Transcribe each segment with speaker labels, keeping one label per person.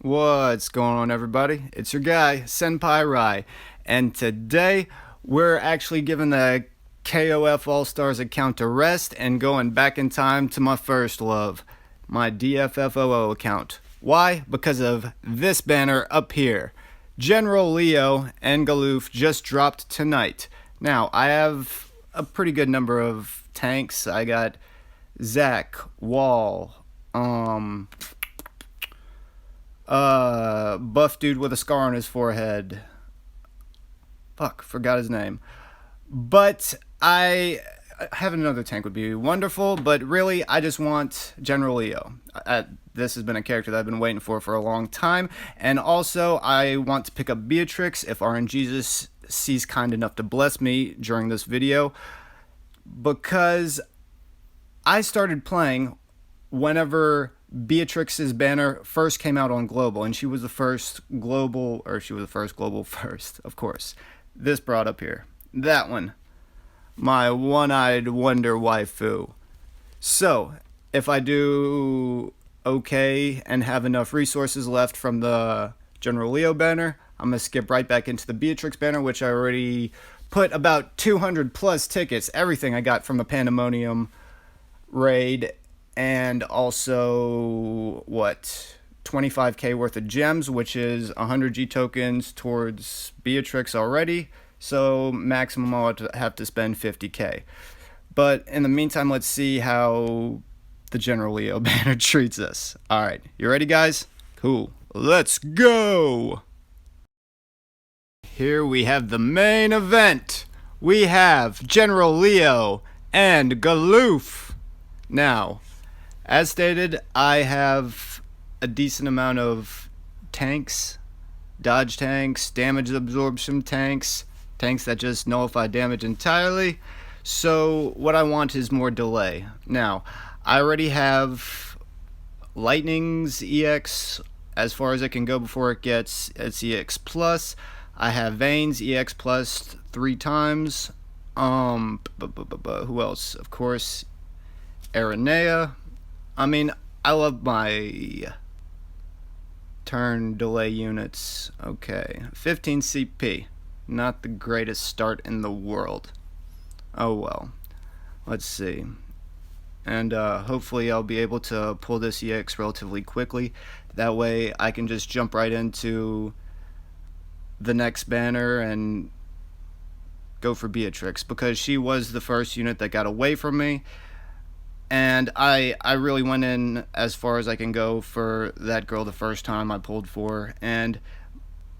Speaker 1: What's going on, everybody? It's your guy, Senpai Ry, and today we're actually giving the KOF All-Stars account a rest and going back in time to my first love, my DFFOO account. Why? Because of this banner up here. General Leo and Galoof just dropped tonight. Now, I have a pretty good number of tanks. I got Zack, Wall, buff dude with a scar on his forehead. Fuck, forgot his name. But I having another tank would be wonderful, but really, I just want General Leo. This has been a character that I've been waiting for a long time, and also I want to pick up Beatrix if RNGesus sees kind enough to bless me during this video, because I started playing whenever Beatrix's banner first came out on Global, and she was the first global, first, of course. This brought up here. That one. My one-eyed wonder waifu. So, if I do okay and have enough resources left from the General Leo banner, I'm going to skip right back into the Beatrix banner, which I already put about 200 plus tickets, everything I got from the Pandemonium raid, and also, 25k worth of gems, which is 100 G tokens towards Beatrix already, so maximum I'll have to spend 50k. But in the meantime, let's see how the General Leo banner treats us. Alright, you ready, guys? Cool. Let's go! Here we have the main event. We have General Leo and Galoof. Now, as stated, I have a decent amount of tanks, dodge tanks, damage absorption tanks, tanks that just nullify damage entirely. So what I want is more delay. Now, I already have Lightning's EX as far as it can go before it gets its EX plus. I have Vayne's EX plus 3 times. Who else? Of course, Aranea. I mean, I love my turn delay units. Okay, 15 CP. Not the greatest start in the world. Oh well. Let's see. And hopefully I'll be able to pull this EX relatively quickly. That way I can just jump right into the next banner and go for Beatrix, because she was the first unit that got away from me. And I really went in as far as I can go for that girl the first time I pulled for, and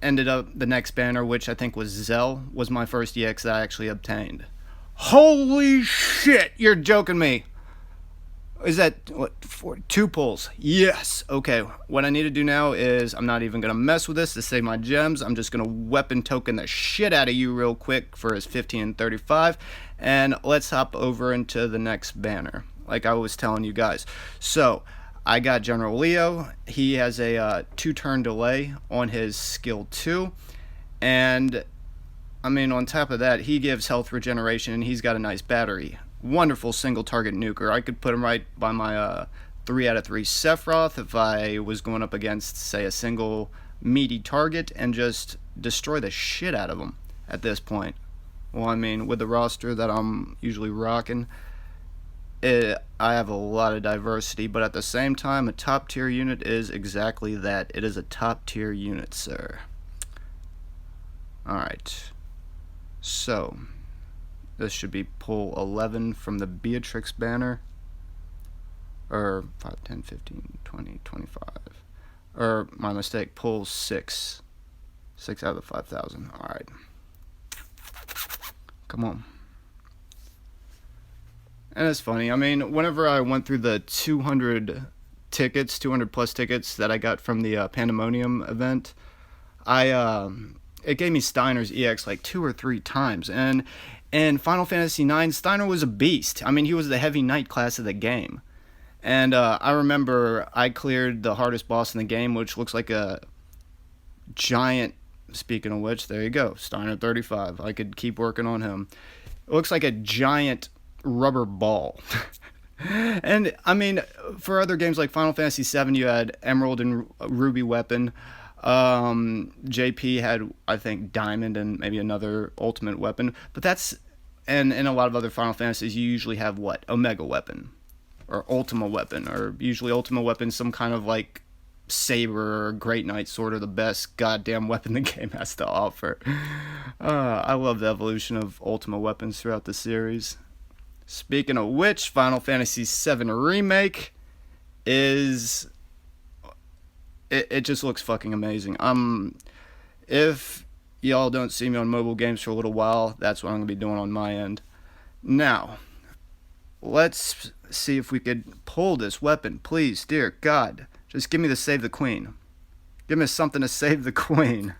Speaker 1: ended up the next banner, which I think was Zell, was my first EX that I actually obtained. Holy shit, you're joking me. Is that, 2 pulls? Yes. Okay, what I need to do now is, I'm not even going to mess with this to save my gems. I'm just going to weapon token the shit out of you real quick for his 15 and 35. And let's hop over into the next banner, like I was telling you guys. So, I got General Leo. He has a 2-turn delay on his skill 2. And, I mean, on top of that, he gives health regeneration, and he's got a nice battery. Wonderful single target nuker. I could put him right by my 3 out of 3 Sephiroth if I was going up against, say, a single meaty target, and just destroy the shit out of him at this point. Well, I mean, with the roster that I'm usually rocking, I have a lot of diversity, but at the same time, a top tier unit is exactly that. It is a top tier unit, sir. Alright. So, this should be pull 11 from the Beatrix banner. Or 5, 10, 15, 20, 25. Or, my mistake, pull 6. 6 out of the 5,000. Alright. Come on. And it's funny, I mean, whenever I went through the 200 plus tickets that I got from the Pandemonium event, it gave me Steiner's EX like 2 or 3 times. And in Final Fantasy IX, Steiner was a beast. I mean, he was the heavy knight class of the game. And I remember I cleared the hardest boss in the game, which looks like a giant, speaking of which, there you go, Steiner 35. I could keep working on him. It looks like a giant rubber ball. And I mean, for other games like Final Fantasy VII, you had Emerald and Ruby weapon. JP had, I think, Diamond and maybe another Ultimate weapon. But that's, and in a lot of other Final Fantasies, you usually have what? Omega weapon or Ultima weapon, or usually Ultima weapon, some kind of like saber or great knight sword, or the best goddamn weapon the game has to offer. I love the evolution of Ultima weapons throughout the series. Speaking of which, Final Fantasy VII Remake is it just looks fucking amazing. If y'all don't see me on mobile games for a little while, that's what I'm gonna be doing on my end. Now, let's see if we could pull this weapon, please, dear God. Just give me the save the queen. Give me something to save the queen.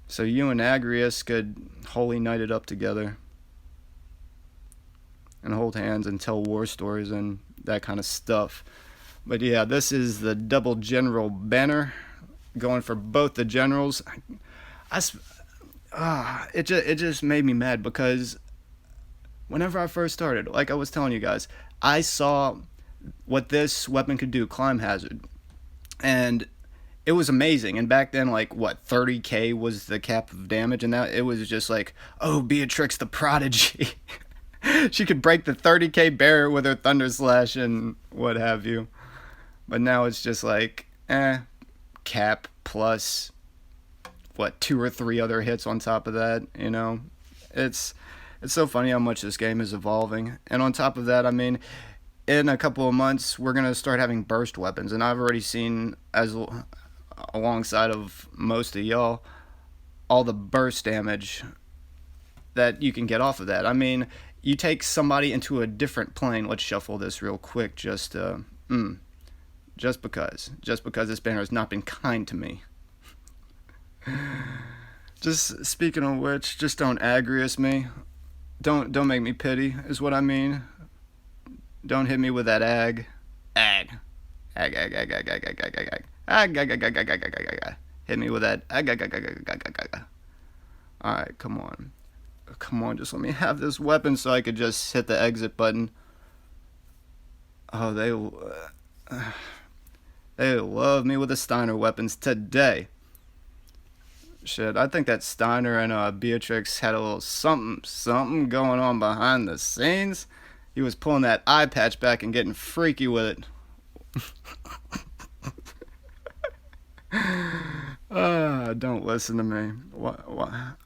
Speaker 1: So you and Agrius could holy knight it up together. And hold hands and tell war stories and that kind of stuff. But yeah, this is the double general banner. Going for both the generals. It just made me mad because whenever I first started, like I was telling you guys, I saw what this weapon could do, climb hazard. And it was amazing. And back then, like, what, 30k was the cap of damage, and that it was just like, oh, Beatrix the Prodigy. She could break the 30k barrier with her Thunder Slash and what have you. But now it's just like, cap plus, what, 2 or 3 other hits on top of that, you know? It's so funny how much this game is evolving. And on top of that, I mean, in a couple of months, we're going to start having burst weapons. And I've already seen, as alongside of most of y'all, all the burst damage that you can get off of that. I mean, you take somebody into a different plane. Let's shuffle this real quick just because this banner has not been kind to me. Just speaking of which, just don't Agrius me. Don't make me pity, is what I mean. Don't hit me with that ag. Ag. Ag, ag, ag, ag, ag, ag, ag, ag, ag. Ag, ag, ag, ag, ag, ag, ag, ag, ag. Hit me with that ag, ag, ag, ag, ag, ag, ag, ag. Alright, come on. Come on, just let me have this weapon so I could just hit the exit button. Oh, they love me with the Steiner weapons today. Shit, I think that Steiner and Beatrix had a little something going on behind the scenes. He was pulling that eye patch back and getting freaky with it. Don't listen to me.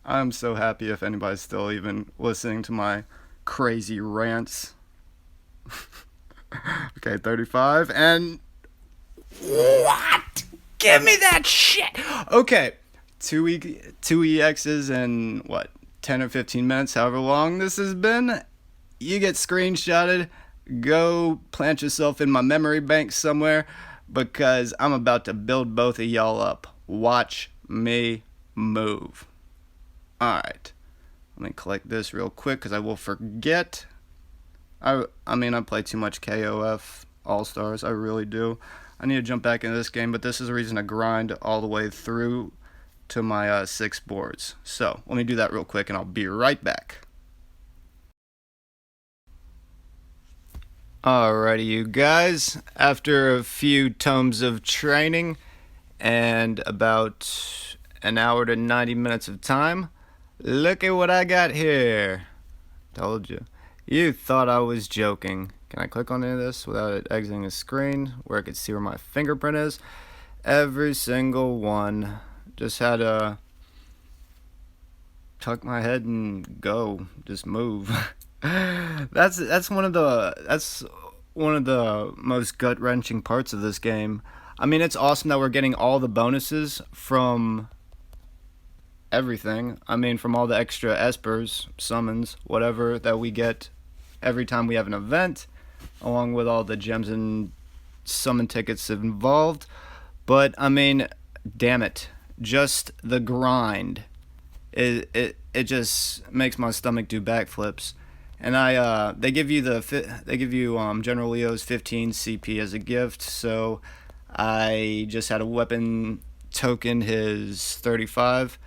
Speaker 1: I'm so happy if anybody's still even listening to my crazy rants. Okay, 35 and what? Give me that shit. Okay, two EXs in what, 10 or 15 minutes, however long this has been. You get screenshotted. Go plant yourself in my memory bank somewhere, because I'm about to build both of y'all up. Watch me move. Alright. Let me collect this real quick because I will forget. I mean, I play too much KOF All-Stars. I really do. I need to jump back into this game, but this is a reason to grind all the way through to my 6 boards. So, let me do that real quick and I'll be right back. Alrighty, you guys. After a few tomes of training and about an hour to 90 minutes of time, look at what I got here. Told you. You thought I was joking. Can I click on any of this without it exiting the screen where I could see where my fingerprint is? Every single one. Just had to tuck my head and go. Just move. That's one of the most gut-wrenching parts of this game. I mean, it's awesome that we're getting all the bonuses from everything. I mean, from all the extra espers, summons, whatever that we get every time we have an event, along with all the gems and summon tickets involved. But I mean, damn it, just the grind. It just makes my stomach do backflips. And they give you General Leo's 15 CP as a gift, so I just had a weapon token his 35,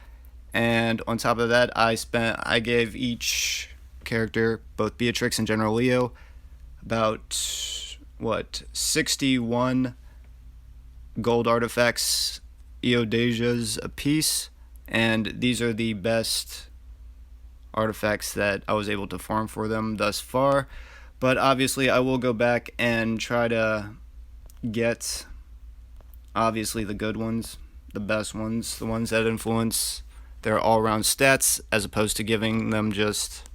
Speaker 1: and on top of that, I gave each character, both Beatrix and General Leo. About, 61 gold artifacts, Eodasias a piece, and these are the best artifacts that I was able to farm for them thus far. But obviously I will go back and try to get, obviously, the good ones, the best ones, the ones that influence their all-around stats, as opposed to giving them just,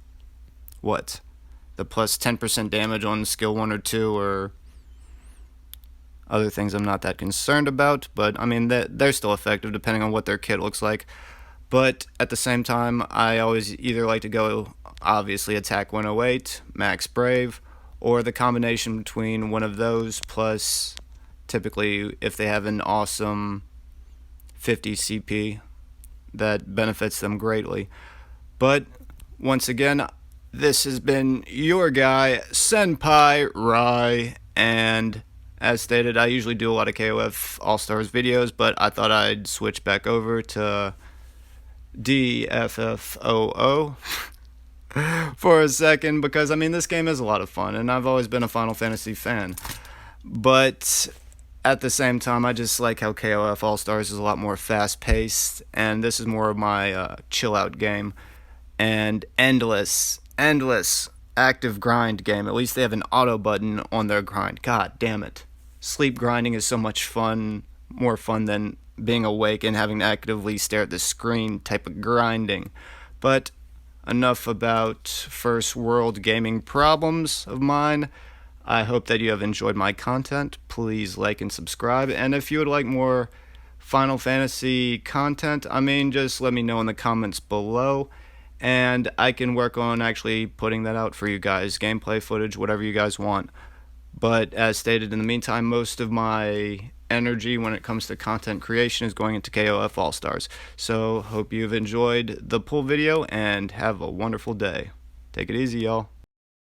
Speaker 1: the plus 10% damage on skill 1 or 2, or other things I'm not that concerned about. But I mean, they're still effective depending on what their kit looks like. But at the same time, I always either like to go, obviously, attack 108, max brave, or the combination between one of those plus, typically, if they have an awesome 50 CP, that benefits them greatly. But once again, this has been your guy, Senpai Ry, and as stated, I usually do a lot of KOF All-Stars videos, but I thought I'd switch back over to DFFOO for a second, because I mean, this game is a lot of fun, and I've always been a Final Fantasy fan. But at the same time, I just like how KOF All-Stars is a lot more fast-paced, and this is more of my chill-out game. And endless active grind game. At least they have an auto button on their grind. God damn it. Sleep grinding is so much fun, more fun than being awake and having to actively stare at the screen type of grinding. But enough about first world gaming problems of mine. I hope that you have enjoyed my content. Please like and subscribe. And if you would like more Final Fantasy content, I mean, just let me know in the comments below, and I can work on actually putting that out for you guys. Gameplay footage, whatever you guys want. But as stated, in the meantime, most of my energy when it comes to content creation is going into KOF All-Stars. So hope you've enjoyed the pool video and have a wonderful day. Take it easy, y'all.